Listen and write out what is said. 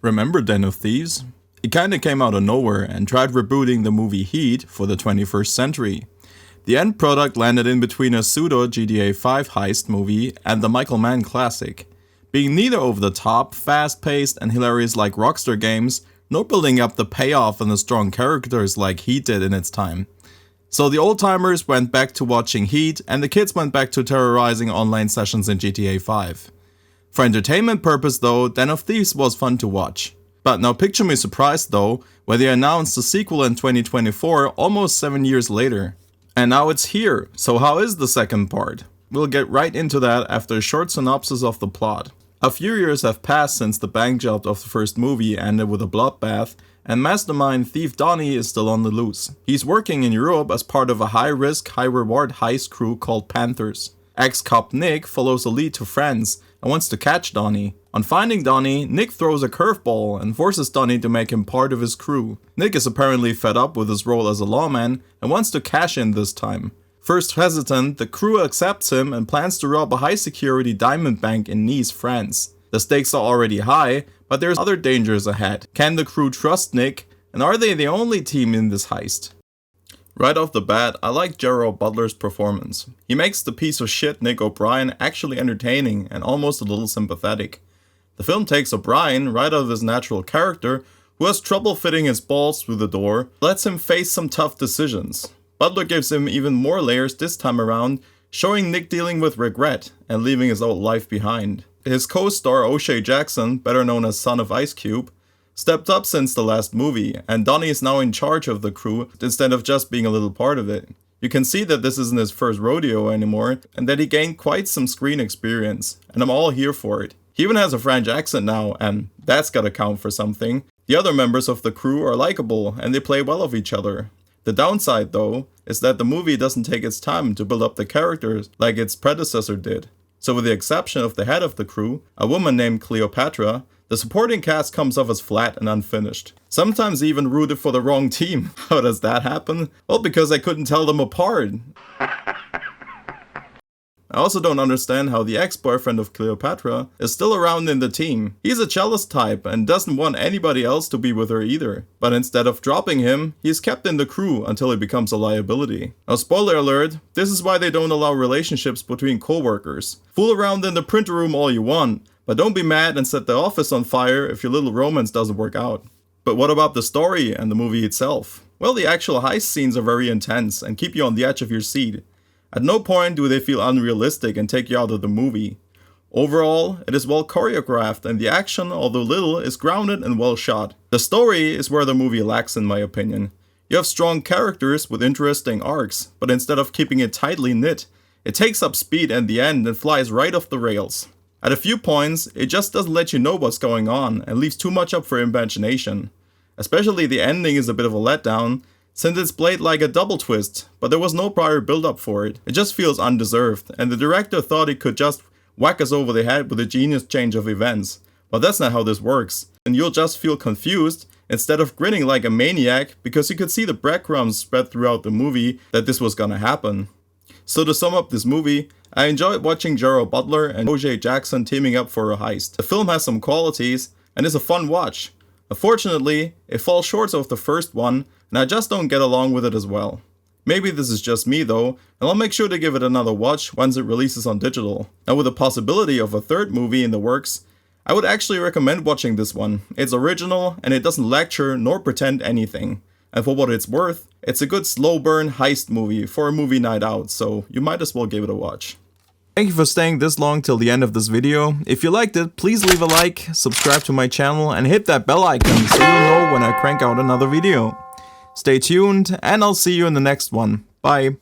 Remember Den of Thieves? It kinda came out of nowhere and tried rebooting the movie Heat for the 21st century. The end product landed in between a pseudo GTA 5 heist movie and the Michael Mann classic, being neither over the top, fast paced and hilarious like Rockstar games, nor building up the payoff and the strong characters like Heat did in its time. So the old timers went back to watching Heat and the kids went back to terrorizing online sessions in GTA 5. For entertainment purpose though, Den of Thieves was fun to watch. But now picture me surprised though, when they announced the sequel in 2024, almost 7 years later. And now it's here, so how is the second part? We'll get right into that after a short synopsis of the plot. A few years have passed since the bank job of the first movie ended with a bloodbath, and mastermind thief Donnie is still on the loose. He's working in Europe as part of a high-risk, high-reward heist crew called Panthers. Ex-cop Nick follows a lead to France and wants to catch Donnie. On finding Donnie, Nick throws a curveball and forces Donnie to make him part of his crew. Nick is apparently fed up with his role as a lawman and wants to cash in this time. First hesitant, the crew accepts him and plans to rob a high-security diamond bank in Nice, France. The stakes are already high, but there's other dangers ahead. Can the crew trust Nick, and are they the only team in this heist? Right off the bat, I like Gerard Butler's performance. He makes the piece of shit Nick O'Brien actually entertaining and almost a little sympathetic. The film takes O'Brien right out of his natural character, who has trouble fitting his balls through the door, lets him face some tough decisions. Butler gives him even more layers this time around, showing Nick dealing with regret and leaving his old life behind. His co-star O'Shea Jackson, better known as Son of Ice Cube, stepped up since the last movie, and Donnie is now in charge of the crew instead of just being a little part of it. You can see that this isn't his first rodeo anymore, and that he gained quite some screen experience, and I'm all here for it. He even has a French accent now, and that's gotta count for something. The other members of the crew are likable, and they play well off each other. The downside, though, is that the movie doesn't take its time to build up the characters like its predecessor did. So with the exception of the head of the crew, a woman named Cleopatra, the supporting cast comes off as flat and unfinished. Sometimes even rooted for the wrong team. How does that happen? Well, because I couldn't tell them apart. I also don't understand how the ex-boyfriend of Cleopatra is still around in the team. He's a jealous type and doesn't want anybody else to be with her either. But instead of dropping him, he's kept in the crew until he becomes a liability. Now spoiler alert, this is why they don't allow relationships between co-workers. Fool around in the printer room all you want, but don't be mad and set the office on fire if your little romance doesn't work out. But what about the story and the movie itself? Well, the actual heist scenes are very intense and keep you on the edge of your seat. At no point do they feel unrealistic and take you out of the movie. Overall, it is well choreographed and the action, although little, is grounded and well shot. The story is where the movie lacks in my opinion. You have strong characters with interesting arcs, but instead of keeping it tightly knit, it takes up speed at the end and flies right off the rails. At a few points, it just doesn't let you know what's going on and leaves too much up for imagination. Especially the ending is a bit of a letdown, since it's played like a double twist, but there was no prior build up for it. It just feels undeserved, and the director thought he could just whack us over the head with a genius change of events. But that's not how this works, and you'll just feel confused instead of grinning like a maniac because you could see the breadcrumbs spread throughout the movie that this was gonna happen. So to sum up this movie, I enjoyed watching Gerard Butler and O'Shea Jackson teaming up for a heist. The film has some qualities and is a fun watch. Unfortunately, it falls short of the first one, and I just don't get along with it as well. Maybe this is just me though, and I'll make sure to give it another watch once it releases on digital. Now with the possibility of a third movie in the works, I would actually recommend watching this one. It's original, and it doesn't lecture nor pretend anything. And for what it's worth, it's a good slow burn heist movie for a movie night out, so you might as well give it a watch. Thank you for staying this long till the end of this video. If you liked it, please leave a like, subscribe to my channel, and hit that bell icon so you'll know when I crank out another video. Stay tuned, and I'll see you in the next one. Bye.